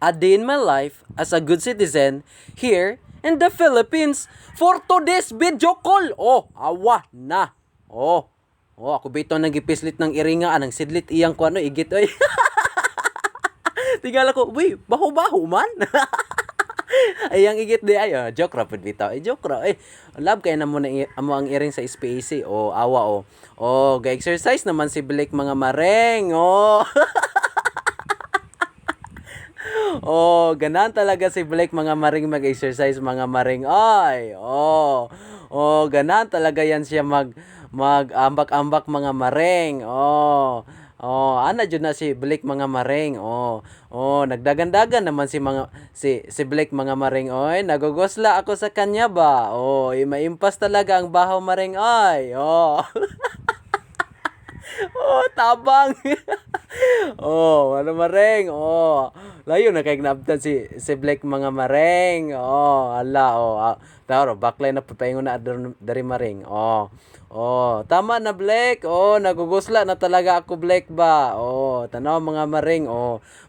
a day in my life as a good citizen here in the Philippines for today's video call. Oh, awa na. Oh, ako bito nagipislit ng iringa, anang sidlit iyang ko ano, igit oy. Tingala ko, uy, baho-baho man. Ay, ang igit di ay, joke ra pud bitaw. Joke ra. Love kay na mo na amo ang iring sa space. Awa ga-exercise naman si Blake mga mareng. Ganan talaga si Blake mga maring mag-exercise mga maring. Ay, ganan talaga yan siya mag-ambak-ambak mga maring. Ana jud na si Blake mga maring. Nagdagandagan naman si Blake mga maring. Oy, nagugusla ako sa kanya ba? Maimpas talaga ang bahaw maring. Ay, tabang. Ano maring? Layo na kay gnabtan si Blake mga maring. Taro baklay na putayon na dari maring. Tama na Blake. Nagugusla na talaga ako Blake ba. Tanaw mga maring.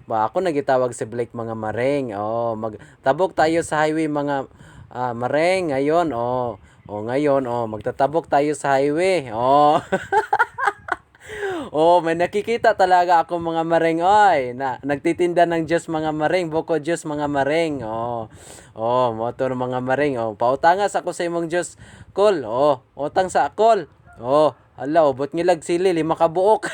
Ako nagitawag si Blake mga maring. Magtabok tayo sa highway mga maring ngayon. Ngayon magtatabok tayo sa highway. May nakikita talaga ako mga maring. Na nagtitinda ng juice mga maring, buko juice mga maring. Moto ng mga maring. Pautangas ako sa imong juice, kol. Utang sa kol. Hala, ubot ngilag sili 5 ka buok.